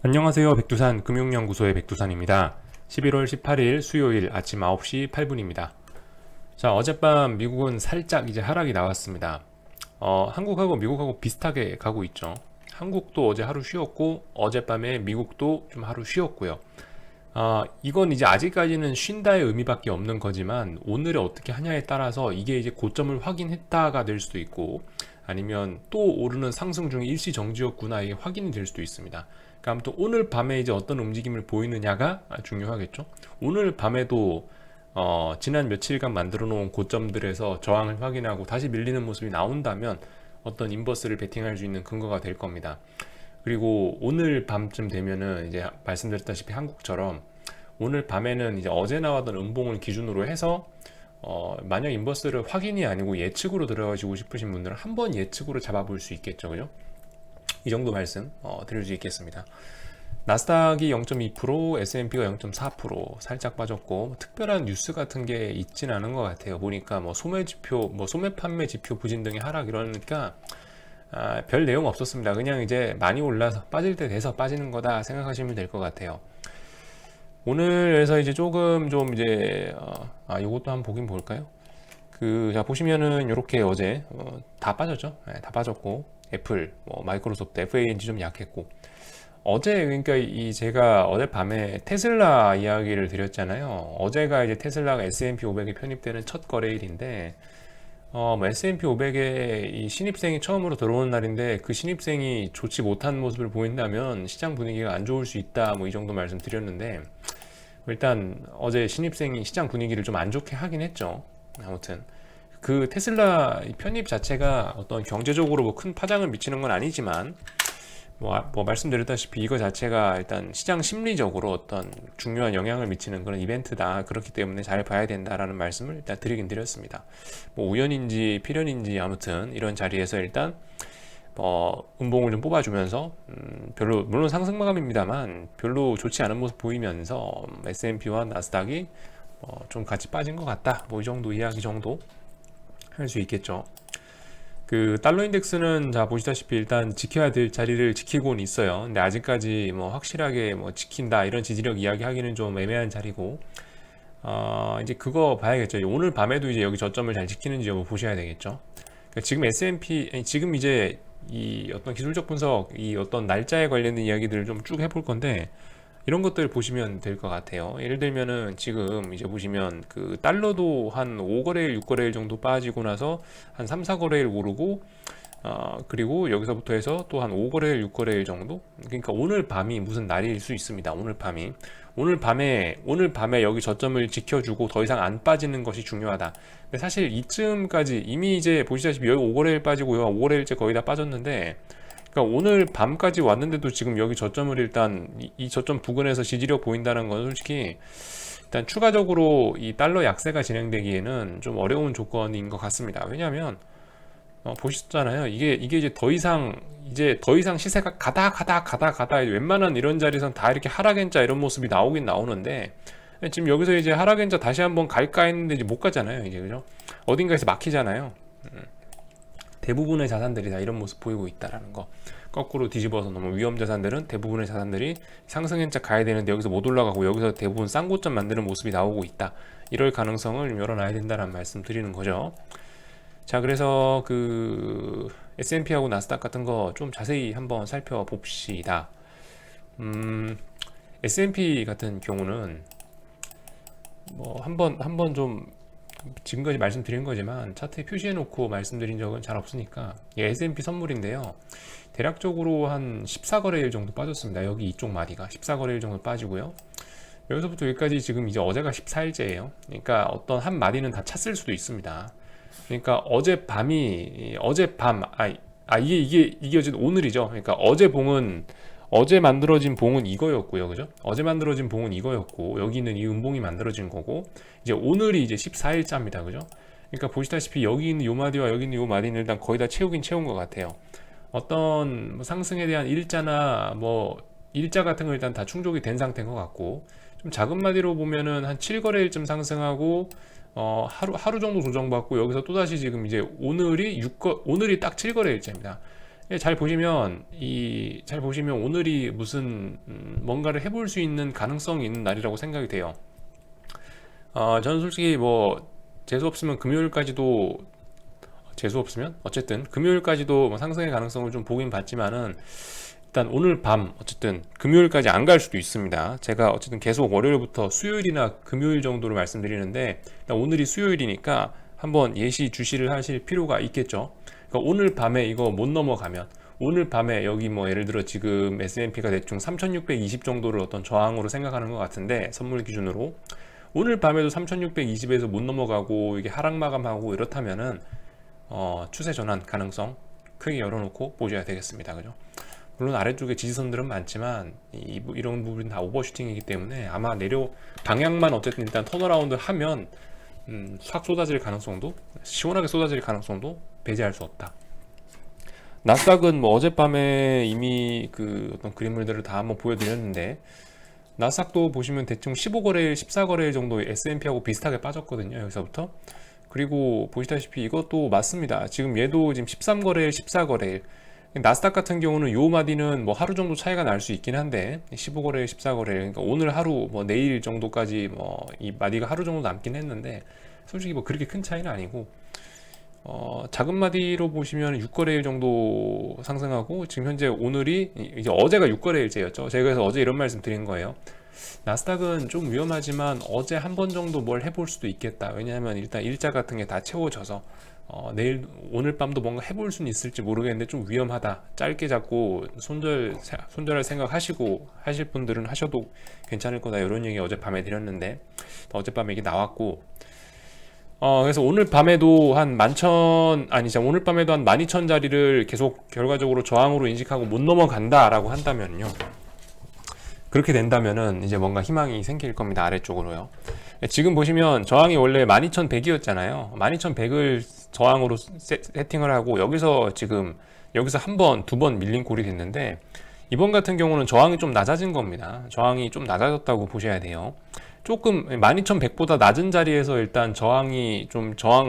안녕하세요. 백두산 금융연구소의 백두산입니다. 11월 18일 수요일 아침 9시 8분입니다. 자, 어젯밤 미국은 살짝 이제 하락이 나왔습니다. 한국하고 미국하고 비슷하게 가고 있죠. 한국도 어제 하루 쉬었고 어젯밤에 미국도 좀 하루 쉬었고요. 이건 이제 아직까지는 쉰다의 의미밖에 없는 거지만 오늘에 어떻게 하냐에 따라서 이게 이제 고점을 확인했다가 될 수도 있고 아니면 또 오르는 상승 중에 일시 정지였구나 이게 확인이 될 수도 있습니다. 그러니까 아무튼 오늘 밤에 이제 어떤 움직임을 보이느냐가 중요하겠죠. 오늘 밤에도 지난 며칠간 만들어 놓은 고점들에서 저항을 확인하고 다시 밀리는 모습이 나온다면 어떤 인버스를 베팅할 수 있는 근거가 될 겁니다. 그리고 오늘 밤쯤 되면은 이제 말씀드렸다시피 한국처럼 오늘 밤에는 이제 어제 나왔던 음봉을 기준으로 해서 만약 인버스를 확인이 아니고 예측으로 들어가시고 싶으신 분들은 한번 예측으로 잡아볼 수 있겠죠, 그죠? 이 정도 말씀 드릴 수 있겠습니다. 나스닥이 0.2%, S&P가 0.4% 살짝 빠졌고 특별한 뉴스 같은 게 있진 않은 것 같아요. 보니까 뭐 소매 지표, 뭐 소매 판매 지표 부진 등의 하락 이러니까 별 내용 없었습니다. 그냥 이제 많이 올라서 빠질 때 돼서 빠지는 거다 생각하시면 될 것 같아요. 오늘에서 이제 조금 좀 이제 요것도 한번 보긴 볼까요? 자 보시면은 이렇게 어제 다 빠졌죠. 네, 다 빠졌고 애플, 뭐 마이크로소프트, FANG 좀 약했고 어제 그러니까 제가 어젯밤에 테슬라 이야기를 드렸잖아요. 어제가 이제 테슬라가 S&P 500에 편입되는 첫 거래일인데 뭐 S&P 500에 이 신입생이 처음으로 들어오는 날인데 그 신입생이 좋지 못한 모습을 보인다면 시장 분위기가 안 좋을 수 있다 뭐 이 정도 말씀드렸는데 일단 어제 신입생이 시장 분위기를 좀 안 좋게 하긴 했죠. 아무튼 그 테슬라 편입 자체가 어떤 경제적으로 뭐 큰 파장을 미치는 건 아니지만 뭐 말씀드렸다시피 이거 자체가 일단 시장 심리적으로 어떤 중요한 영향을 미치는 그런 이벤트다. 그렇기 때문에 잘 봐야 된다라는 말씀을 일단 드리긴 드렸습니다. 뭐 우연인지 필연인지 아무튼 이런 자리에서 일단 음봉을 좀 뽑아주면서 별로 물론 상승 마감입니다만 별로 좋지 않은 모습 보이면서 S&P와 나스닥이 좀 같이 빠진 것 같다. 뭐 이 정도 이야기 정도 할 수 있겠죠. 그 달러 인덱스는 자 보시다시피 일단 지켜야 될 자리를 지키고는 있어요. 근데 아직까지 뭐 확실하게 뭐 지킨다 이런 지지력 이야기하기는 좀 애매한 자리고 이제 그거 봐야겠죠. 오늘 밤에도 이제 여기 저점을 잘 지키는지 여부 보셔야 되겠죠. 그러니까 지금 S&P 지금 이제 이 어떤 기술적 분석 이 어떤 날짜에 관련된 이야기들을 좀 쭉 해볼 건데 이런 것들 보시면 될 것 같아요. 예를 들면은 지금 이제 보시면 그 달러도 한 5거래일, 6거래일 정도 빠지고 나서 한 3, 4거래일 오르고 그리고 여기서부터 해서 또 한 5거래일, 6거래일 정도? 그러니까 오늘 밤이 무슨 날일 수 있습니다. 오늘 밤이. 오늘 밤에 여기 저점을 지켜주고 더 이상 안 빠지는 것이 중요하다. 근데 사실 이쯤까지 이미 이제 보시다시피 여기 5거래일 빠지고요. 5거래일째 거의 다 빠졌는데 그러니까 오늘 밤까지 왔는데도 지금 여기 저점을 일단 이 저점 부근에서 지지력 보인다는 건 솔직히 일단 추가적으로 이 달러 약세가 진행되기에는 좀 어려운 조건인 것 같습니다. 왜냐하면 보셨잖아요. 이게 이제 더 이상 시세가 가다 웬만한 이런 자리에선 다 이렇게 하락엔자 이런 모습이 나오긴 나오는데 지금 여기서 이제 하락엔자 다시 한번 갈까 했는데 이제 못 가잖아요. 이제 그죠? 어딘가에서 막히잖아요. 대부분의 자산들이 다 이런 모습 보이고 있다라는 거. 거꾸로 뒤집어서 너무 위험 자산들은 대부분의 자산들이 상승행차 가야 되는데 여기서 못 올라가고 여기서 대부분 쌍고점 만드는 모습이 나오고 있다. 이럴 가능성을 좀 열어놔야 된다는 말씀 드리는 거죠. 자, 그래서 그 S&P하고 나스닥 같은 거 좀 자세히 한번 살펴봅시다. S&P 같은 경우는 뭐 한번 좀 지금까지 말씀드린 거지만 차트에 표시해 놓고 말씀드린 적은 잘 없으니까 S&P 선물인데요. 대략적으로 한 14거래일 정도 빠졌습니다. 여기 이쪽 마디가 14거래일 정도 빠지고요. 여기서부터 여기까지 지금 이제 어제가 14일째예요. 그러니까 어떤 한 마디는 다 찼을 수도 있습니다. 그러니까 어젯밤 이게 어제 오늘이죠. 그러니까 어제 만들어진 봉은 이거였고요. 그죠? 어제 만들어진 봉은 이거였고 여기 있는 이 음봉이 만들어진 거고 이제 오늘이 이제 14일자입니다. 그죠? 그러니까 보시다시피 여기 있는 요 마디와 여기 있는 요 마디는 일단 거의 다 채우긴 채운 것 같아요. 어떤 뭐 상승에 대한 일자나 뭐 일자 같은 거 일단 다 충족이 된 상태인 것 같고 좀 작은 마디로 보면은 한 7거래일쯤 상승하고 하루 정도 조정받고 여기서 또다시 지금 이제 오늘이 딱 7거래일째입니다. 잘 보시면 오늘이 무슨 뭔가를 해볼 수 있는 가능성이 있는 날이라고 생각이 돼요. 저는 솔직히 뭐 재수 없으면 금요일까지도 재수 없으면 어쨌든 금요일까지도 뭐 상승의 가능성을 좀 보긴 봤지만은 일단 오늘 밤 어쨌든 금요일까지 안 갈 수도 있습니다. 제가 어쨌든 계속 월요일부터 수요일이나 금요일 정도로 말씀드리는데 일단 오늘이 수요일이니까 한번 예시 주시를 하실 필요가 있겠죠. 그러니까 오늘 밤에 이거 못 넘어가면 오늘 밤에 여기 뭐 예를 들어 지금 S&P가 대충 3620 정도를 어떤 저항으로 생각하는 것 같은데 선물 기준으로 오늘 밤에도 3620에서 못 넘어가고 이게 하락 마감하고 이렇다면은 추세 전환 가능성 크게 열어놓고 보셔야 되겠습니다. 그죠? 물론 아래쪽에 지지선들은 많지만 이런 부분이 다 오버슈팅이기 때문에 아마 방향만 어쨌든 일단 턴어라운드 하면 확 쏟아질 가능성도 시원하게 쏟아질 가능성도 배제할 수 없다. 나스닥은 뭐 어젯밤에 이미 그 어떤 그림들을 다 한번 보여드렸는데 나스닥도 보시면 대충 15거래일, 14거래일 정도 S&P하고 비슷하게 빠졌거든요. 여기서부터. 그리고 보시다시피 이것도 맞습니다. 지금 얘도 지금 13거래일, 14거래일. 나스닥 같은 경우는 요 마디는 뭐 하루 정도 차이가 날 수 있긴 한데 15거래일, 14거래일. 그러니까 오늘 하루 뭐 내일 정도까지 뭐 이 마디가 하루 정도 남긴 했는데 솔직히 뭐 그렇게 큰 차이는 아니고 작은 마디로 보시면 6거래일 정도 상승하고 지금 현재 오늘이 이제 어제가 6거래일째였죠. 제가 그래서 어제 이런 말씀 드린 거예요. 나스닥은 좀 위험하지만 어제 한 번 정도 뭘 해볼 수도 있겠다. 왜냐하면 일단 일자 같은 게 다 채워져서 오늘 밤도 뭔가 해볼 수는 있을지 모르겠는데 좀 위험하다. 짧게 잡고 손절할 생각하시고 하실 분들은 하셔도 괜찮을 거다. 이런 얘기 어젯밤에 드렸는데 어젯밤에 이게 나왔고 그래서 오늘 밤에도 한 12,000자리를 계속 결과적으로 저항으로 인식하고 못 넘어간다라고 한다면요. 그렇게 된다면은 이제 뭔가 희망이 생길 겁니다. 아래쪽으로요. 지금 보시면 저항이 원래 12,100이었잖아요. 12,100을 저항으로 세팅을 하고 여기서 한 번, 두 번 밀린 꼴이 됐는데 이번 같은 경우는 저항이 좀 낮아진 겁니다. 저항이 좀 낮아졌다고 보셔야 돼요. 조금 12,100보다 낮은 자리에서 일단 저항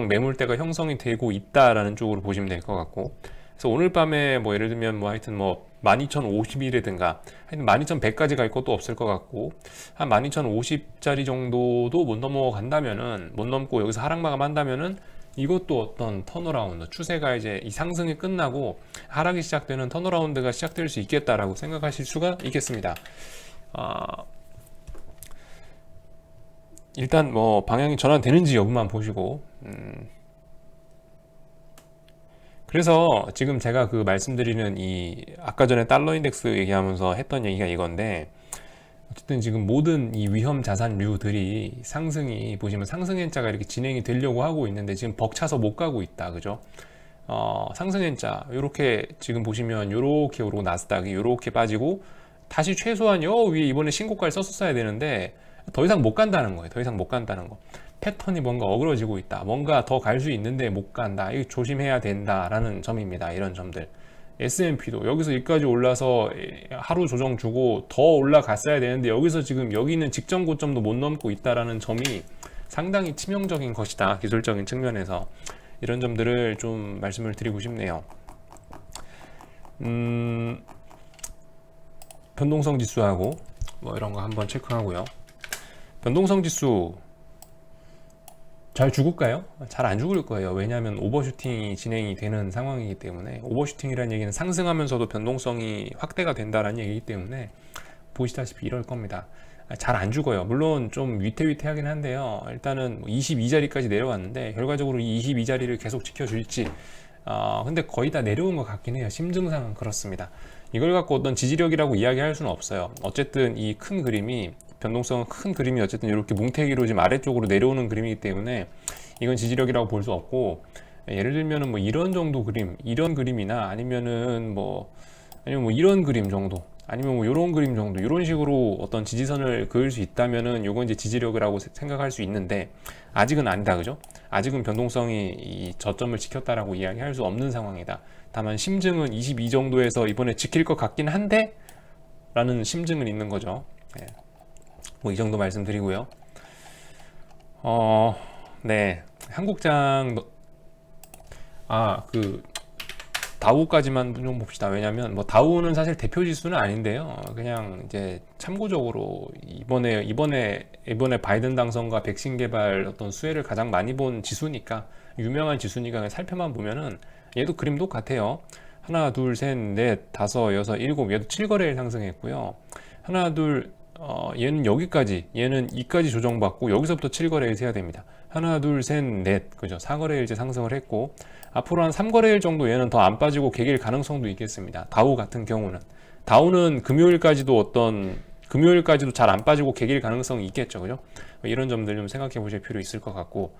매물대가 형성이 되고 있다라는 쪽으로 보시면 될 것 같고 그래서 오늘 밤에 뭐 예를 들면 뭐 하여튼 뭐 12,050이라든가 하여튼 12,100까지 갈 것도 없을 것 같고 한 12,050짜리 정도도 못 넘고 여기서 하락 마감한다면은 이것도 어떤 턴어라운드 추세가 이제 이 상승이 끝나고 하락이 시작되는 턴어라운드가 시작될 수 있겠다라고 생각하실 수가 있겠습니다. 일단 뭐 방향이 전환되는지 여부만 보시고 그래서 지금 제가 그 말씀드리는 아까 전에 달러 인덱스 얘기하면서 했던 얘기가 이건데 어쨌든 지금 모든 이 위험 자산류들이 상승이 보시면 상승행차가 이렇게 진행이 되려고 하고 있는데 지금 벅차서 못 가고 있다. 그죠? 상승행차 요렇게 지금 보시면 요렇게 오르고 나스닥이 요렇게 빠지고 다시 최소한 요 위에 이번에 신고가를 썼었어야 되는데 더 이상 못 간다는 거예요. 더 이상 못 간다는 거. 패턴이 뭔가 어그러지고 있다. 뭔가 더 갈 수 있는데 못 간다. 이거 조심해야 된다라는 점입니다. 이런 점들. S&P도 여기서 여기까지 올라서 하루 조정 주고 더 올라갔어야 되는데 여기서 지금 여기는 직전 고점도 못 넘고 있다라는 점이 상당히 치명적인 것이다. 기술적인 측면에서. 이런 점들을 좀 말씀을 드리고 싶네요. 변동성 지수하고 뭐 이런 거 한번 체크하고요. 변동성 지수 잘 죽을까요? 잘 안 죽을 거예요. 왜냐하면 오버슈팅이 진행이 되는 상황이기 때문에 오버슈팅이라는 얘기는 상승하면서도 변동성이 확대가 된다는 얘기이기 때문에 보시다시피 이럴 겁니다. 잘 안 죽어요. 물론 좀 위태위태하긴 한데요. 일단은 22자리까지 내려왔는데 결과적으로 이 22자리를 계속 지켜줄지 근데 거의 다 내려온 것 같긴 해요. 심증상은 그렇습니다. 이걸 갖고 어떤 지지력이라고 이야기할 수는 없어요. 어쨌든 이 큰 그림이 변동성은 큰 그림이 어쨌든 이렇게 뭉태기로 지금 아래쪽으로 내려오는 그림이기 때문에 이건 지지력이라고 볼 수 없고 예를 들면은 뭐 이런 정도 그림, 이런 그림이나 아니면 뭐 이런 그림 정도 아니면 뭐 이런 그림 정도 이런 식으로 어떤 지지선을 그을 수 있다면은 요건 이제 지지력이라고 생각할 수 있는데 아직은 아니다. 그죠? 아직은 변동성이 이 저점을 지켰다라고 이야기할 수 없는 상황이다. 다만 심증은 22 정도에서 이번에 지킬 것 같긴 한데 라는 심증은 있는 거죠. 네. 뭐 이 정도 말씀드리고요. 네. 한국장 다우까지만 좀 봅시다. 왜냐면 뭐 다우는 사실 대표 지수는 아닌데요. 그냥 이제 참고적으로 이번에 바이든 당선과 백신 개발 어떤 수혜를 가장 많이 본 지수니까, 유명한 지수니까 그냥 살펴만 보면은 얘도 그림 똑같아요. 하나, 둘, 셋, 넷, 다섯, 여섯, 일곱, 얘도 7거래일 상승했고요. 하나, 둘, 얘는 여기까지, 얘는 이까지 조정받고 여기서부터 7거래일 세야 됩니다. 하나, 둘, 셋, 넷, 그죠? 4거래일째 상승을 했고, 앞으로 한 3거래일 정도 얘는 더 안 빠지고 개길 가능성도 있겠습니다. 다우 같은 경우는. 다우는 금요일까지도 잘 안 빠지고 개길 가능성이 있겠죠. 그죠? 이런 점들 좀 생각해 보실 필요 있을 것 같고,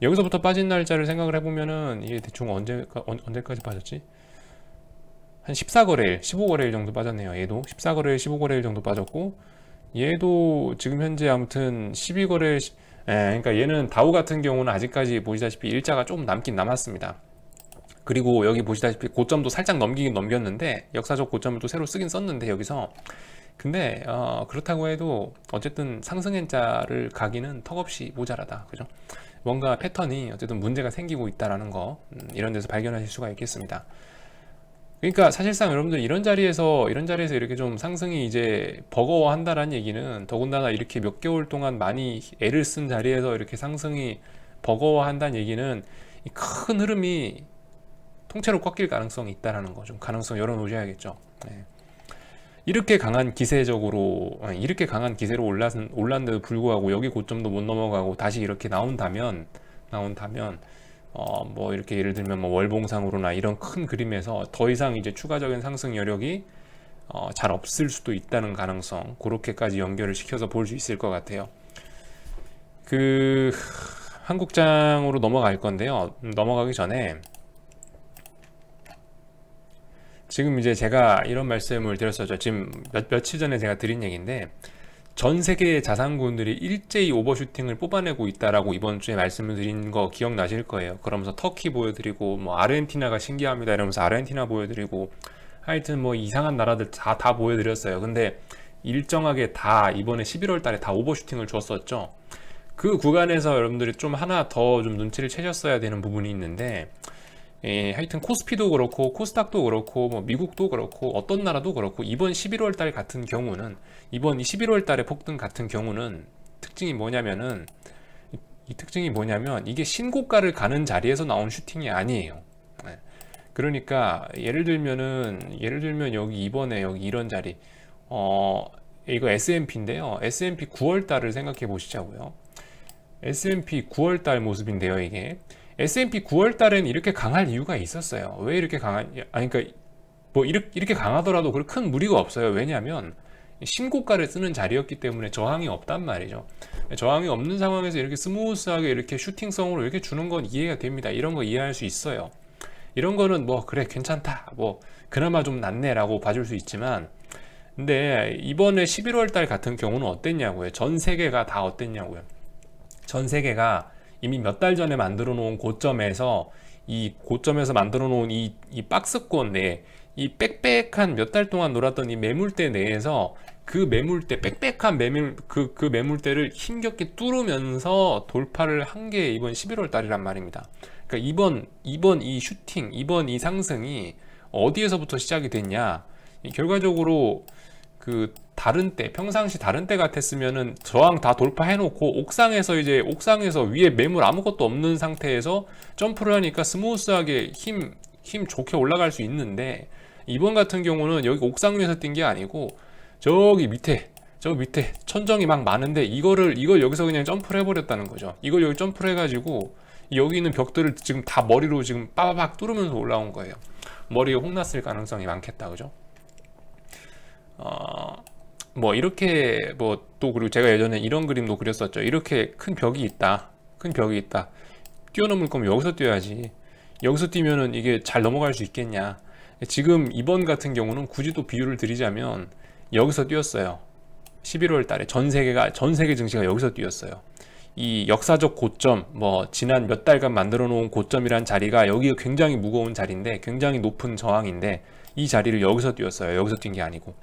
여기서부터 빠진 날짜를 생각을 해보면은 이게 대충 언제까지 빠졌지? 한 14거래일, 15거래일 정도 빠졌네요. 얘도 14거래일, 15거래일 정도 빠졌고, 얘도 지금 현재 아무튼 12거래일, 그러니까 얘는 다우 같은 경우는 아직까지 보시다시피 일자가 좀 남긴 남았습니다. 그리고 여기 보시다시피 고점도 살짝 넘기긴 넘겼는데, 역사적 고점을 또 새로 쓰긴 썼는데 여기서, 근데 그렇다고 해도 어쨌든 상승행자를 가기는 턱없이 모자라다. 그죠? 뭔가 패턴이 어쨌든 문제가 생기고 있다라는 거, 이런 데서 발견하실 수가 있겠습니다. 그러니까 사실상 여러분들 이런 자리에서 이렇게 좀 상승이 이제 버거워한다라는 얘기는, 더군다나 이렇게 몇 개월 동안 많이 애를 쓴 자리에서 이렇게 상승이 버거워한다는 얘기는 이 큰 흐름이 통째로 꺾일 가능성이 있다라는 거, 좀 가능성 열어놓으셔야겠죠. 네. 이렇게 강한 기세로 올랐는데도 불구하고 여기 고점도 못 넘어가고 다시 이렇게 나온다면 뭐 이렇게 예를 들면 뭐 월봉상으로나 이런 큰 그림에서 더 이상 이제 추가적인 상승 여력이 잘 없을 수도 있다는 가능성, 그렇게까지 연결을 시켜서 볼 수 있을 것 같아요. 한국장으로 넘어갈 건데요. 넘어가기 전에 지금 이제 제가 이런 말씀을 드렸었죠. 지금 며칠 전에 제가 드린 얘기인데, 전 세계의 자산군들이 일제히 오버슈팅을 뽑아내고 있다라고 이번 주에 말씀을 드린 거 기억나실 거예요. 그러면서 터키 보여드리고, 뭐 아르헨티나가 신기합니다 이러면서 아르헨티나 보여드리고, 하여튼 뭐 이상한 나라들 다 보여드렸어요. 근데 일정하게 다 이번에 11월 달에 다 오버슈팅을 줬었죠. 그 구간에서 여러분들이 좀 하나 더 좀 눈치를 채셨어야 되는 부분이 있는데, 하여튼 코스피도 그렇고 코스닥도 그렇고 뭐 미국도 그렇고 어떤 나라도 그렇고 이번 11월 달 같은 경우는, 이번 11월 달의 폭등 같은 경우는 특징이 뭐냐면 이게 신고가를 가는 자리에서 나온 슈팅이 아니에요. 네. 그러니까 예를 들면 여기 이번에 여기 이런 자리, 이거 S&P인데요. S&P 9월 달을 생각해 보시자고요. S&P 9월 달 모습인데요, 이게. S&P 9월 달에는 이렇게 강할 이유가 있었어요. 왜 이렇게 그러니까 뭐 이렇게 강하더라도 큰 무리가 없어요. 왜냐하면 신고가를 쓰는 자리였기 때문에 저항이 없단 말이죠. 저항이 없는 상황에서 이렇게 스무스하게 이렇게 슈팅성으로 이렇게 주는 건 이해가 됩니다. 이런 거 이해할 수 있어요. 이런 거는 뭐 그래 괜찮다, 뭐 그나마 좀 낫네라고 봐줄 수 있지만, 근데 이번에 11월 달 같은 경우는 어땠냐고요. 전 세계가 다 어땠냐고요. 전 세계가 이미 몇 달 전에 만들어 놓은 고점에서 만들어 놓은 이 박스권 내에, 이 빽빽한 몇 달 동안 놀았던 이 매물대 내에서 그 빽빽한 매물대를 힘겹게 뚫으면서 돌파를 한 게 이번 11월 달이란 말입니다. 그러니까 이번 이 상승이 어디에서부터 시작이 됐냐? 결과적으로 평상시 다른 때 같았으면은 저항 다 돌파해놓고 옥상에서 위에 매물 아무것도 없는 상태에서 점프를 하니까 스무스하게 힘 좋게 올라갈 수 있는데, 이번 같은 경우는 여기 옥상 위에서 뛴 게 아니고 저 밑에 천정이 막 많은데 이걸 여기서 그냥 점프를 해버렸다는 거죠. 이걸 여기 점프를 해가지고 여기 있는 벽들을 지금 다 머리로 지금 빠바박 뚫으면서 올라온 거예요. 머리에 혼났을 가능성이 많겠다, 그죠? 뭐 이렇게 또 그리고 제가 예전에 이런 그림도 그렸었죠. 이렇게 큰 벽이 있다. 뛰어넘을 거면 여기서 뛰어야지. 여기서 뛰면은 이게 잘 넘어갈 수 있겠냐. 지금 이번 같은 경우는 굳이 또 비유를 드리자면 여기서 뛰었어요. 11월 달에 전 세계 증시가 여기서 뛰었어요. 이 역사적 고점, 뭐 지난 몇 달간 만들어 놓은 고점이란 자리가 여기가 굉장히 무거운 자리인데, 굉장히 높은 저항인데, 이 자리를 여기서 뛰었어요. 여기서 뛴 게 아니고.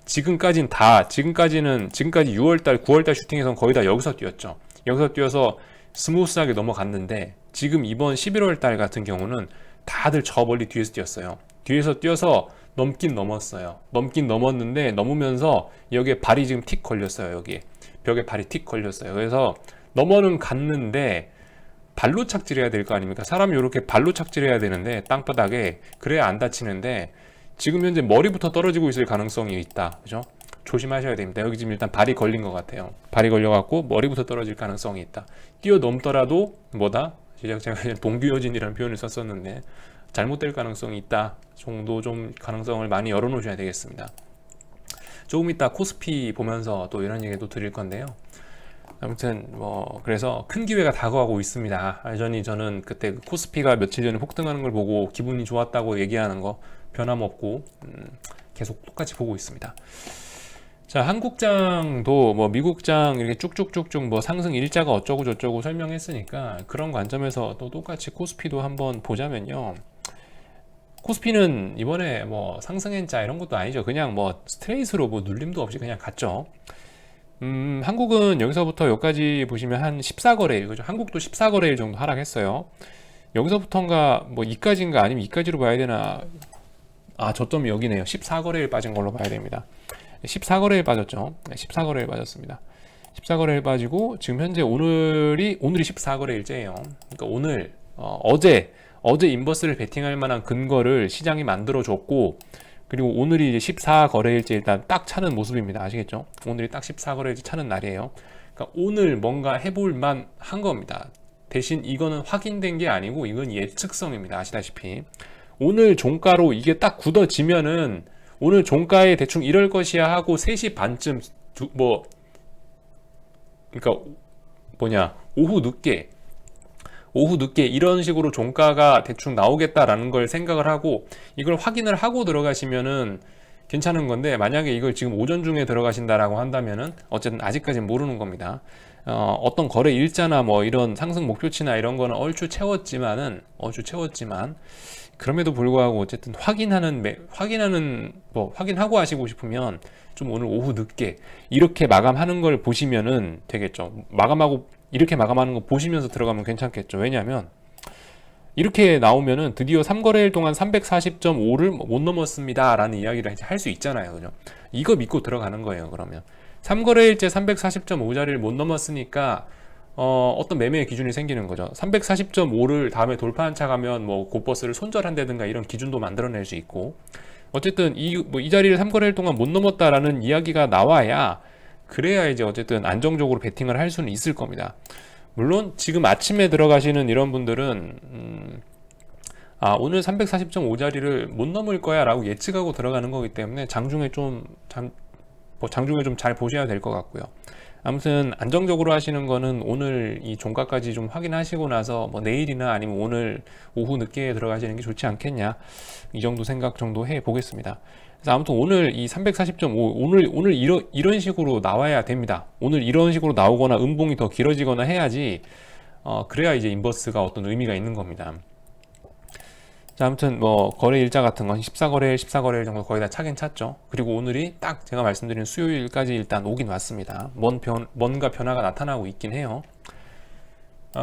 지금까지 6월달, 9월달 슈팅에선 거의 다 여기서 뛰었죠. 여기서 뛰어서 스무스하게 넘어갔는데, 지금 이번 11월달 같은 경우는 다들 저 멀리 뒤에서 뛰었어요. 뒤에서 뛰어서 넘긴 넘었어요. 넘긴 넘었는데 넘으면서 여기에 발이 지금 틱 걸렸어요. 여기에 벽에 발이 틱 걸렸어요. 그래서 넘어는 갔는데 발로 착지해야 될 거 아닙니까? 사람이 이렇게 발로 착지해야 되는데 땅바닥에 그래야 안 다치는데 지금 현재 머리부터 떨어지고 있을 가능성이 있다. 그죠? 조심하셔야 됩니다. 여기 지금 일단 발이 걸린 것 같아요. 발이 걸려갖고 머리부터 떨어질 가능성이 있다. 뛰어넘더라도 뭐다? 제가 동규어진이라는 표현을 썼었는데 잘못될 가능성이 있다 정도 좀 가능성을 많이 열어놓으셔야 되겠습니다. 조금 이따 코스피 보면서 또 이런 얘기도 드릴 건데요. 아무튼 뭐 그래서 큰 기회가 다가오고 있습니다. 여전히 저는 그때 코스피가 며칠 전에 폭등하는 걸 보고 기분이 좋았다고 얘기하는 거 변함없고 계속 똑같이 보고 있습니다. 자, 한국장도 뭐 미국장 이렇게 쭉쭉쭉쭉 뭐 상승 일자가 어쩌고 저쩌고 설명했으니까 그런 관점에서 또 똑같이 코스피도 한번 보자면요. 코스피는 이번에 뭐 상승행자 이런 것도 아니죠. 그냥 뭐 스트레이트로 뭐 눌림도 없이 그냥 갔죠. 한국은 여기서부터 여기까지 보시면 한 14거래일, 그죠? 한국도 14거래일 정도 하락했어요. 여기서부터인가 뭐 2까지인가 아니면 2까지로 봐야 되나? 아, 저점이 여기네요. 14거래일 빠진 걸로 봐야 됩니다. 14거래일 빠졌죠. 14거래일 빠졌습니다. 14거래일 빠지고 지금 현재 오늘이 14거래일째예요. 그러니까 오늘 어제 인버스를 베팅할 만한 근거를 시장이 만들어 줬고, 그리고 오늘이 이제 14거래일째 일단 딱 차는 모습입니다. 아시겠죠? 오늘이 딱 14거래일째 차는 날이에요. 그러니까 오늘 뭔가 해볼 만한 겁니다. 대신 이거는 확인된 게 아니고 이건 예측성입니다. 아시다시피 오늘 종가로 이게 딱 굳어지면은 오늘 종가에 대충 이럴 것이야 하고 3시 반쯤 그러니까 오후 늦게 이런 식으로 종가가 대충 나오겠다라는 걸 생각을 하고 이걸 확인을 하고 들어가시면은 괜찮은 건데, 만약에 이걸 지금 오전 중에 들어가신다라고 한다면은 어쨌든 아직까지는 모르는 겁니다. 어떤 거래 일자나 뭐 이런 상승 목표치나 이런 거는 얼추 채웠지만 그럼에도 불구하고 어쨌든 확인하고 하시고 싶으면 좀 오늘 오후 늦게 이렇게 마감하는 걸 보시면은 되겠죠. 이렇게 마감하는 거 보시면서 들어가면 괜찮겠죠. 왜냐하면 이렇게 나오면은 드디어 3거래일 동안 340.5를 못 넘었습니다 라는 이야기를 할 수 있잖아요. 그죠? 이거 믿고 들어가는 거예요. 그러면 3거래일째 340.5자리를 못 넘었으니까 어떤 매매의 기준이 생기는 거죠. 340.5를 다음에 돌파한 차 가면 뭐 곧버스를 손절한다든가 이런 기준도 만들어낼 수 있고, 어쨌든 이 자리를 3거래일 동안 못 넘었다라는 이야기가 나와야, 그래야 이제 어쨌든 안정적으로 베팅을 할 수는 있을 겁니다. 물론 지금 아침에 들어가시는 이런 분들은 오늘 340.5자리를 못 넘을 거야 라고 예측하고 들어가는 거기 때문에 장중에 좀 잘 보셔야 될 것 같고요. 아무튼 안정적으로 하시는 거는 오늘 이 종가까지 좀 확인하시고 나서 뭐 내일이나 아니면 오늘 오후 늦게 들어가시는 게 좋지 않겠냐, 이 정도 생각 정도 해 보겠습니다. 그래서 아무튼 오늘 이 340.5 오늘 이런 식으로 나와야 됩니다. 오늘 이런 식으로 나오거나 음봉이 더 길어지거나 해야지 그래야 이제 인버스가 어떤 의미가 있는 겁니다. 자, 아무튼 뭐 거래 일자 같은 건 14거래일 정도 거의 다 차긴 찼죠. 그리고 오늘이 딱 제가 말씀드린 수요일까지 일단 오긴 왔습니다. 뭔가 변화가 나타나고 있긴 해요.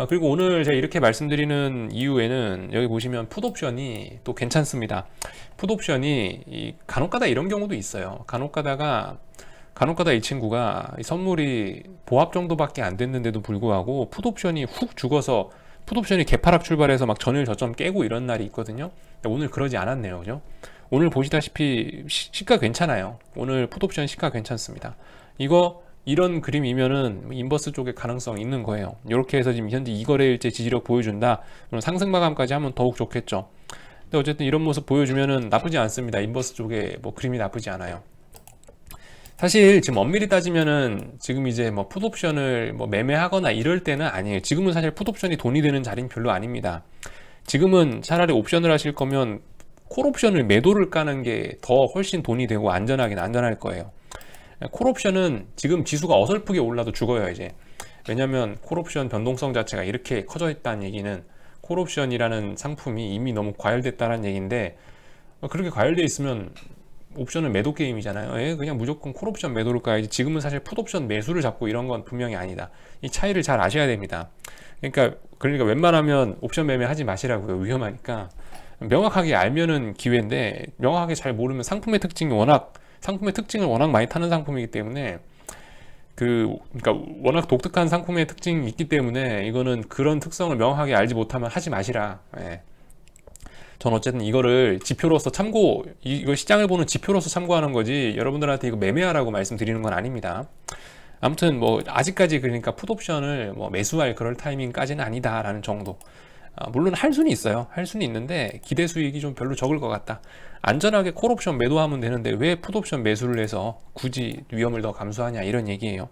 그리고 오늘 제가 이렇게 말씀드리는 이유에는 여기 보시면 풋옵션이 또 괜찮습니다. 풋옵션이 간혹가다 이런 경우도 있어요. 간혹가다 이 친구가 선물이 보합 정도밖에 안 됐는데도 불구하고 풋옵션이 훅 죽어서 풋옵션이 개파락 출발해서 막 전일 저점 깨고 이런 날이 있거든요. 오늘 그러지 않았네요. 그죠? 오늘 보시다시피 시가 괜찮아요. 오늘 풋옵션 시가 괜찮습니다. 이런 그림이면은 인버스 쪽에 가능성이 있는 거예요. 이렇게 해서 지금 현재 2거래일째 지지력 보여준다. 그럼 상승 마감까지 하면 더욱 좋겠죠. 근데 어쨌든 이런 모습 보여주면은 나쁘지 않습니다. 인버스 쪽에 뭐 그림이 나쁘지 않아요. 사실 지금 엄밀히 따지면은 지금 이제 뭐 풋옵션을 뭐 매매하거나 이럴 때는 아니에요. 지금은 사실 풋옵션이 돈이 되는 자리는 별로 아닙니다. 지금은 차라리 옵션을 하실 거면 콜옵션을 매도를 까는 게 더 훨씬 돈이 되고 안전할 거예요. 콜옵션은 지금 지수가 어설프게 올라도 죽어요 이제. 왜냐면 콜옵션 변동성 자체가 이렇게 커져 있다는 얘기는 콜옵션이라는 상품이 이미 너무 과열됐다는 얘기인데, 그렇게 과열돼 있으면 옵션은 매도 게임이잖아요. 그냥 무조건 콜옵션 매도를 가야지. 지금은 사실 풋옵션 매수를 잡고 이런 건 분명히 아니다. 이 차이를 잘 아셔야 됩니다. 그러니까 웬만하면 옵션 매매 하지 마시라고요. 위험하니까. 명확하게 알면은 기회인데, 명확하게 잘 모르면 상품의 특징을 워낙 많이 타는 상품이기 때문에, 그러니까 워낙 독특한 상품의 특징이 있기 때문에, 이거는 그런 특성을 명확하게 알지 못하면 하지 마시라. 예. 전 어쨌든 이거를 지표로서 이거 시장을 보는 지표로서 참고하는 거지, 여러분들한테 이거 매매하라고 말씀드리는 건 아닙니다. 아무튼 뭐 아직까지 그러니까 풋옵션을 뭐 매수할 그럴 타이밍까지는 아니다라는 정도. 물론 할 수는 있어요. 할 수는 있는데 기대 수익이 좀 별로 적을 것 같다. 안전하게 콜옵션 매도하면 되는데 왜 풋옵션 매수를 해서 굳이 위험을 더 감수하냐, 이런 얘기예요.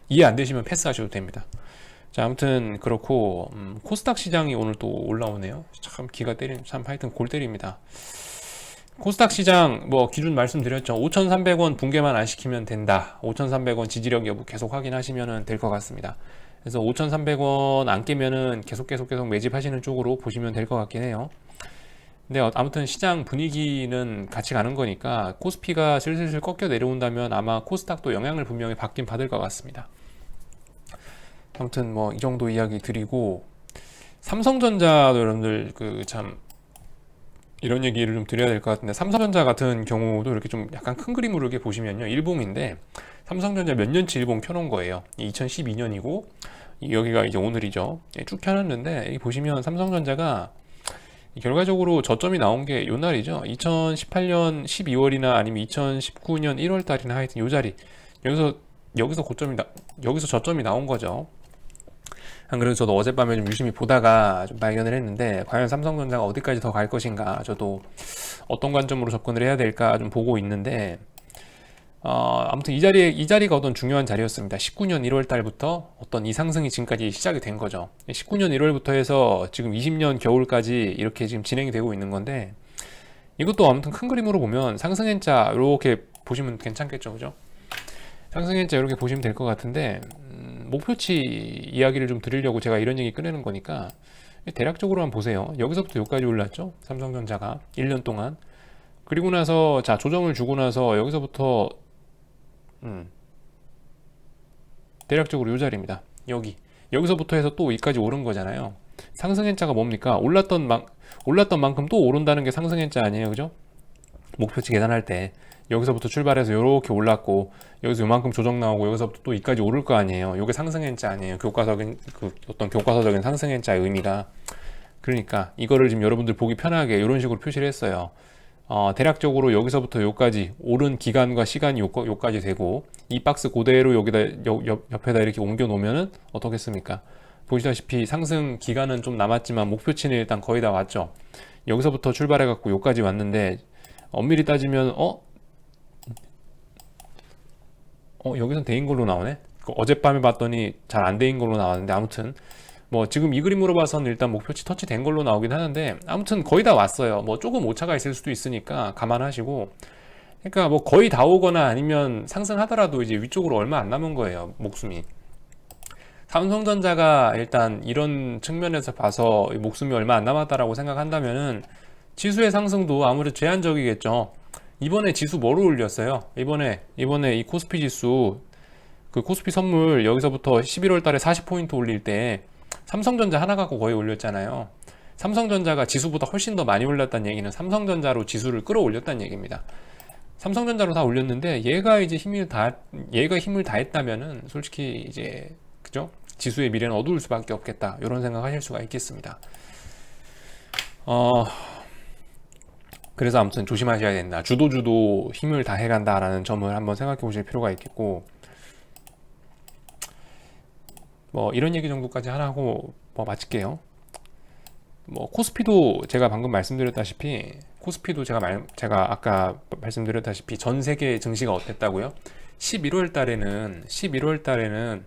이해 안 되시면 패스하셔도 됩니다. 자, 아무튼 그렇고 코스닥 시장이 오늘 또 올라오네요. 참 참 하여튼 골 때립니다. 코스닥 시장 뭐 기준 말씀드렸죠. 5,300원 붕괴만 안 시키면 된다. 5,300원 지지력 여부 계속 확인하시면 될 것 같습니다. 그래서 5,300원 안 깨면은 계속 매집하시는 쪽으로 보시면 될 것 같긴 해요. 근데 아무튼 시장 분위기는 같이 가는 거니까 코스피가 슬슬 꺾여 내려온다면 아마 코스닥도 영향을 분명히 받긴 받을 것 같습니다. 아무튼 뭐 이 정도 이야기 드리고, 삼성전자도 여러분들 참 이런 얘기를 좀 드려야 될 것 같은데, 삼성전자 같은 경우도 이렇게 좀 약간 큰 그림으로 이렇게 보시면요, 일봉인데 삼성전자 몇 년치 일봉 켜놓은 거예요. 2012년이고 여기가 이제 오늘이죠. 쭉 켜놨는데 여기 보시면 삼성전자가 결과적으로 저점이 나온 게 요 날이죠. 2018년 12월이나 아니면 2019년 1월 달이나 하여튼 요 자리, 여기서 저점이 나온 거죠. 안 그래도 저도 어젯밤에 좀 유심히 보다가 좀 발견을 했는데, 과연 삼성전자가 어디까지 더 갈 것인가, 저도 어떤 관점으로 접근을 해야 될까 좀 보고 있는데, 아무튼 이 자리가 어떤 중요한 자리였습니다. 19년 1월 달부터 어떤 이 상승이 지금까지 시작이 된 거죠. 19년 1월부터 해서 지금 20년 겨울까지 이렇게 지금 진행이 되고 있는 건데, 이것도 아무튼 큰 그림으로 보면 상승행자 이렇게 보시면 괜찮겠죠, 그죠? 상승행자 이렇게 보시면 될 것 같은데, 목표치 이야기를 좀 드리려고 제가 이런 얘기 꺼내는 거니까 대략적으로 한번 보세요. 여기서부터 여기까지 올랐죠, 삼성전자가 1년 동안. 그리고 나서 자, 조정을 주고 나서 여기서부터 대략적으로 이 자리입니다. 여기서부터 해서 또 여기까지 오른 거잖아요. 상승행자가 뭡니까? 올랐던 만큼 또 오른다는 게 상승행자 아니에요, 그죠? 목표치 계산할 때 여기서부터 출발해서 이렇게 올랐고, 여기서 요만큼 조정 나오고, 여기서부터 또 이까지 오를 거 아니에요. 요게 상승행자 아니에요. 어떤 교과서적인 상승행자의 의미가. 그러니까 이거를 지금 여러분들 보기 편하게 이런 식으로 표시를 했어요. 대략적으로 여기서부터 여기까지 오른 기간과 시간이 요까지 되고, 이 박스 그대로 여기다 옆에다 이렇게 옮겨 놓으면은 어떻겠습니까? 보시다시피 상승 기간은 좀 남았지만 목표치는 일단 거의 다 왔죠. 여기서부터 출발해 갖고 요까지 왔는데, 엄밀히 따지면 여기선 대인 걸로 나오네. 어젯밤에 봤더니 잘 안 대인 걸로 나왔는데, 아무튼 뭐 지금 이 그림으로 봐서는 일단 목표치 터치 된 걸로 나오긴 하는데, 아무튼 거의 다 왔어요. 뭐 조금 오차가 있을 수도 있으니까 감안하시고, 그러니까 뭐 거의 다 오거나 아니면 상승하더라도 이제 위쪽으로 얼마 안 남은 거예요, 목숨이. 삼성전자가 일단 이런 측면에서 봐서 목숨이 얼마 안 남았다라고 생각한다면은 지수의 상승도 아무래도 제한적이겠죠. 이번에 지수 뭐로 올렸어요? 이번에 이 코스피 지수, 코스피 선물 여기서부터 11월 달에 40포인트 올릴 때 삼성전자 하나 갖고 거의 올렸잖아요. 삼성전자가 지수보다 훨씬 더 많이 올렸다는 얘기는 삼성전자로 지수를 끌어올렸다는 얘기입니다. 삼성전자로 다 올렸는데 얘가 힘을 다했다면은 솔직히 이제, 그죠? 지수의 미래는 어두울 수밖에 없겠다, 이런 생각하실 수가 있겠습니다. 그래서 아무튼 조심하셔야 된다. 주도 힘을 다해간다라는 점을 한번 생각해 보실 필요가 있겠고, 뭐 이런 얘기 정도까지 하고 뭐 마칠게요. 뭐 코스피도 제가 방금 말씀드렸다시피, 제가 아까 말씀드렸다시피 전 세계 증시가 어땠다고요? 11월 달에는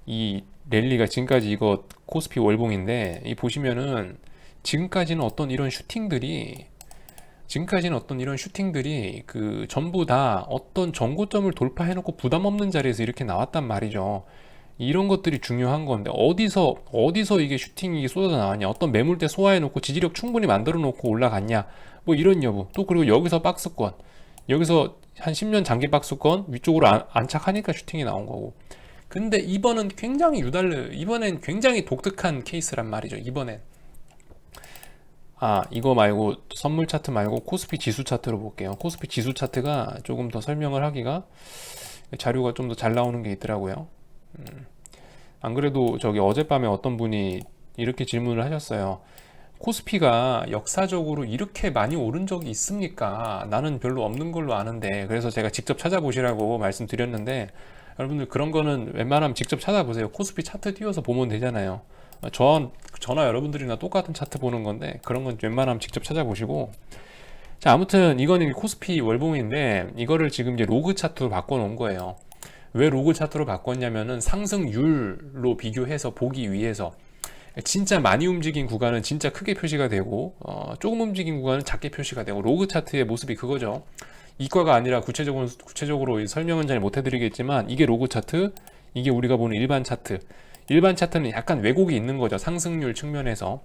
이 랠리가, 지금까지 이거 코스피 월봉인데, 이 보시면은 지금까지는 어떤 이런 슈팅들이 전부 다 어떤 전고점을 돌파해놓고 부담 없는 자리에서 이렇게 나왔단 말이죠. 이런 것들이 중요한 건데, 어디서 이게 슈팅이 쏟아져 나왔냐, 어떤 매물대 소화해놓고 지지력 충분히 만들어 놓고 올라갔냐, 뭐 이런 여부. 또 그리고 여기서 박스권, 여기서 한 10년 장기 박스권 위쪽으로 안착하니까 슈팅이 나온 거고. 근데 이번은 굉장히 이번엔 굉장히 독특한 케이스란 말이죠. 이번엔 이거 말고 선물 차트 말고 코스피 지수 차트로 볼게요. 코스피 지수 차트가 조금 더 설명을 하기가 자료가 좀 더 잘 나오는 게 있더라고요. 안 그래도 저기 어젯밤에 어떤 분이 이렇게 질문을 하셨어요. 코스피가 역사적으로 이렇게 많이 오른 적이 있습니까? 나는 별로 없는 걸로 아는데. 그래서 제가 직접 찾아보시라고 말씀드렸는데, 여러분들 그런 거는 웬만하면 직접 찾아보세요. 코스피 차트 띄워서 보면 되잖아요. 저나 여러분들이나 똑같은 차트 보는 건데, 그런 건 웬만하면 직접 찾아보시고. 자, 아무튼 이거는 코스피 월봉인데, 이거를 지금 이제 로그 차트로 바꿔 놓은 거예요. 왜 로그 차트로 바꿨냐면은 상승률로 비교해서 보기 위해서. 진짜 많이 움직인 구간은 진짜 크게 표시가 되고, 조금 움직인 구간은 작게 표시가 되고, 로그 차트의 모습이 그거죠. 이과가 아니라 구체적으로 설명은 잘 못 해드리겠지만, 이게 로그 차트, 이게 우리가 보는 일반 차트. 일반 차트는 약간 왜곡이 있는 거죠. 상승률 측면에서.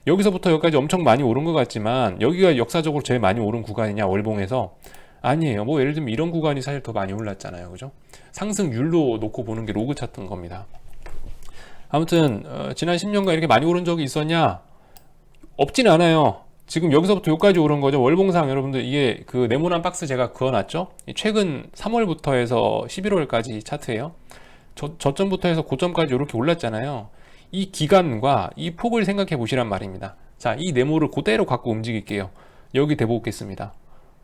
여기서부터 여기까지 엄청 많이 오른 것 같지만, 여기가 역사적으로 제일 많이 오른 구간이냐, 월봉에서? 아니에요. 뭐 예를 들면 이런 구간이 사실 더 많이 올랐잖아요. 그죠? 상승률로 놓고 보는 게 로그 차트인 겁니다. 아무튼 지난 10년간 이렇게 많이 오른 적이 있었냐? 없진 않아요. 지금 여기서부터 여기까지 오른 거죠. 월봉상 여러분들 이게 그 네모난 박스 제가 그어놨죠. 최근 3월부터 해서 11월까지 차트예요. 저점부터 해서 고점까지 이렇게 올랐잖아요. 이 기간과 이 폭을 생각해 보시란 말입니다. 자, 이 네모를 그대로 갖고 움직일게요. 여기 대보겠습니다.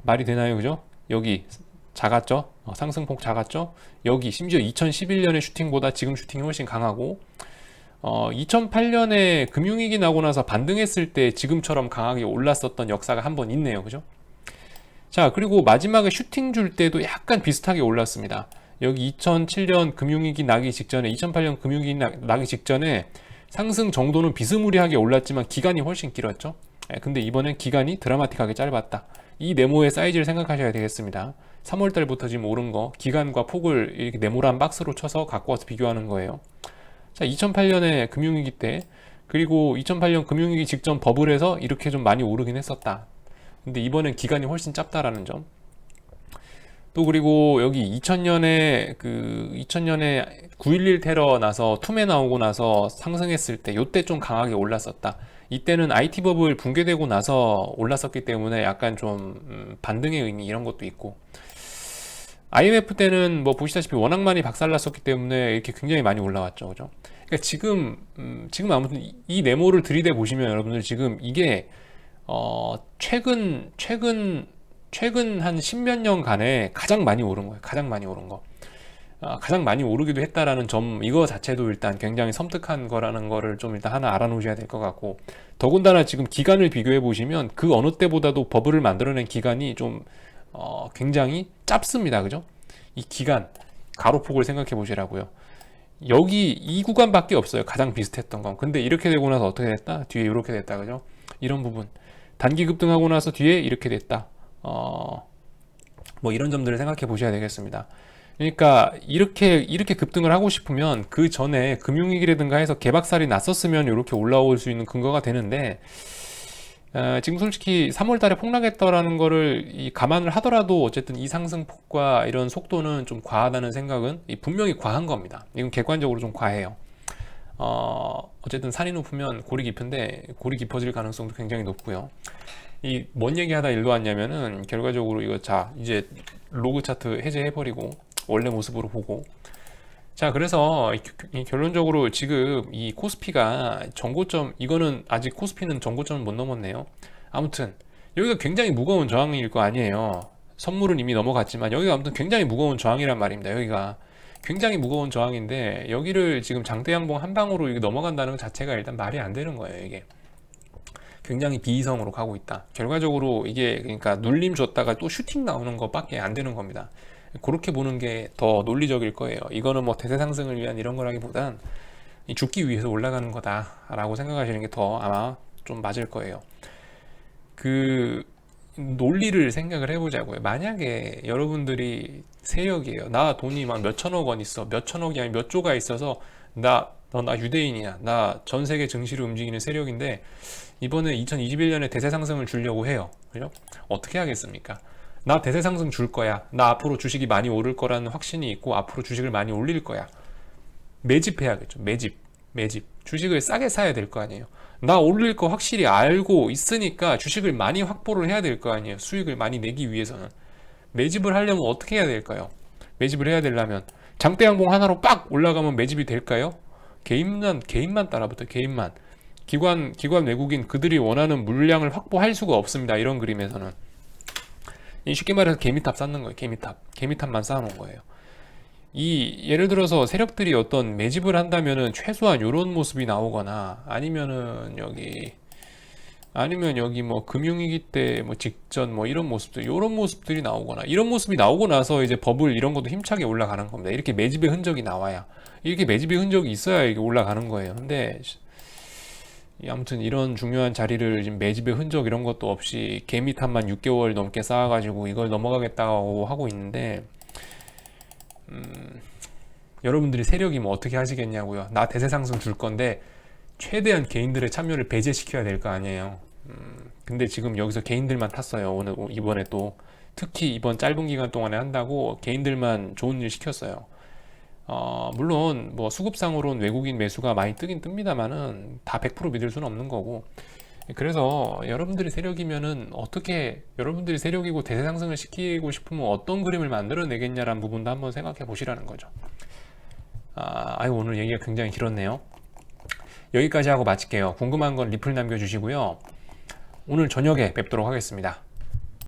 말이 되나요? 그죠? 여기 작았죠? 상승폭 작았죠? 여기 심지어 2011년의 슈팅보다 지금 슈팅이 훨씬 강하고 2008년에 금융위기 나고 나서 반등했을 때 지금처럼 강하게 올랐었던 역사가 한 번 있네요. 그죠? 자, 그리고 마지막에 슈팅 줄 때도 약간 비슷하게 올랐습니다. 여기 2007년 금융위기 나기 직전에 2008년 금융위기 나기 직전에 상승 정도는 비스무리하게 올랐지만 기간이 훨씬 길었죠. 근데 이번엔 기간이 드라마틱하게 짧았다. 이 네모의 사이즈를 생각하셔야 되겠습니다. 3월달부터 지금 오른 거 기간과 폭을 이렇게 네모란 박스로 쳐서 갖고 와서 비교하는 거예요. 자, 2008년에 금융위기 때, 그리고 2008년 금융위기 직전 버블에서 이렇게 좀 많이 오르긴 했었다. 근데 이번엔 기간이 훨씬 짧다라는 점. 또 그리고 여기 2000년에 9.11 테러 나서 투매 나오고 나서 상승했을 때 요때 좀 강하게 올랐었다. 이때는 IT 버블 붕괴되고 나서 올랐었기 때문에 약간 좀 반등의 의미 이런 것도 있고, IMF 때는 뭐 보시다시피 워낙 많이 박살났었기 때문에 이렇게 굉장히 많이 올라왔죠. 그죠? 그러니까 지금 아무튼 이 네모를 들이대 보시면 여러분들 지금 이게 최근 한 십몇 년간에 가장 많이 오른 거예요. 가장 많이 오른 거. 가장 많이 오르기도 했다라는 점, 이거 자체도 일단 굉장히 섬뜩한 거라는 거를 좀 일단 하나 알아놓으셔야 될 것 같고, 더군다나 지금 기간을 비교해 보시면 그 어느 때보다도 버블을 만들어낸 기간이 좀 굉장히 짧습니다. 그죠? 이 기간, 가로폭을 생각해 보시라고요. 여기 이 구간밖에 없어요. 가장 비슷했던 건. 근데 이렇게 되고 나서 어떻게 됐다? 뒤에 이렇게 됐다. 그죠? 이런 부분. 단기 급등하고 나서 뒤에 이렇게 됐다. 뭐 이런 점들을 생각해 보셔야 되겠습니다. 그러니까 이렇게 급등을 하고 싶으면 그 전에 금융위기라든가 해서 개박살이 났었으면 이렇게 올라올 수 있는 근거가 되는데, 지금 솔직히 3월 달에 폭락했다라는 거를 감안을 하더라도 어쨌든 이 상승폭과 이런 속도는 좀 과하다는 생각은 분명히 과한 겁니다. 이건 객관적으로 좀 과해요. 어쨌든 산이 높으면 골이 깊은데 골이 깊어질 가능성도 굉장히 높고요. 이 뭔 얘기하다 일로 왔냐면은 결과적으로 이거 자 이제 로그 차트 해제해버리고 원래 모습으로 보고, 자 그래서 결론적으로 지금 이 코스피가 정고점, 이거는 아직 코스피는 정고점을 못 넘었네요. 아무튼 여기가 굉장히 무거운 저항일 거 아니에요. 선물은 이미 넘어갔지만 여기가 아무튼 굉장히 무거운 저항이란 말입니다. 여기가 굉장히 무거운 저항인데 여기를 지금 장대 양봉 한 방으로 이게 넘어간다는 것 자체가 일단 말이 안 되는 거예요. 이게 굉장히 비이성으로 가고 있다. 결과적으로 이게 그러니까 눌림 줬다가 또 슈팅 나오는 것밖에 안 되는 겁니다. 그렇게 보는 게 더 논리적일 거예요. 이거는 뭐 대세 상승을 위한 이런 거라기보단 죽기 위해서 올라가는 거다라고 생각하시는 게 더 아마 좀 맞을 거예요. 그 논리를 생각을 해보자고요. 만약에 여러분들이 세력이에요. 나 돈이 막 몇천억 원 있어. 몇천억이 아니 몇 조가 있어서 나 유대인이야. 나 전 세계 증시를 움직이는 세력인데 이번에 2021년에 대세 상승을 주려고 해요. 그죠? 어떻게 하겠습니까? 나 대세 상승 줄 거야. 나 앞으로 주식이 많이 오를 거라는 확신이 있고 앞으로 주식을 많이 올릴 거야. 매집해야겠죠. 매집. 주식을 싸게 사야 될 거 아니에요. 나 올릴 거 확실히 알고 있으니까 주식을 많이 확보를 해야 될 거 아니에요. 수익을 많이 내기 위해서는. 매집을 하려면 어떻게 해야 될까요? 매집을 해야 되려면 장대양봉 하나로 빡 올라가면 매집이 될까요? 개인만 따라붙어요. 개인만. 기관 외국인 그들이 원하는 물량을 확보할 수가 없습니다. 이런 그림에서는. 쉽게 말해서 개미탑 쌓는 거예요. 개미탑만 쌓아놓은 거예요. 예를 들어서 세력들이 어떤 매집을 한다면은 최소한 이런 모습이 나오거나 아니면 여기 뭐 금융위기 때 뭐 직전 뭐 이런 모습들이 나오거나 이런 모습이 나오고 나서 이제 버블 이런 것도 힘차게 올라가는 겁니다. 이렇게 매집의 흔적이 나와야 이렇게 매집의 흔적이 있어야 이게 올라가는 거예요. 근데 아무튼 이런 중요한 자리를 지금 매집의 흔적 이런 것도 없이 개미탑만 6개월 넘게 쌓아가지고 이걸 넘어가겠다고 하고 있는데 여러분들이 세력이 뭐 어떻게 하시겠냐고요. 나 대세 상승 줄 건데 최대한 개인들의 참여를 배제시켜야 될 거 아니에요. 근데 지금 여기서 개인들만 탔어요. 이번에 또 특히 이번 짧은 기간 동안에 한다고 개인들만 좋은 일 시켰어요. 물론 뭐 수급상으로는 외국인 매수가 많이 뜨긴 뜹니다만은 다 100% 믿을 수는 없는 거고. 그래서 여러분들이 세력이면은 어떻게 여러분들이 세력이고 대세 상승을 시키고 싶으면 어떤 그림을 만들어내겠냐라는 부분도 한번 생각해 보시라는 거죠. 오늘 얘기가 굉장히 길었네요. 여기까지 하고 마칠게요. 궁금한 건 리플 남겨주시고요. 오늘 저녁에 뵙도록 하겠습니다.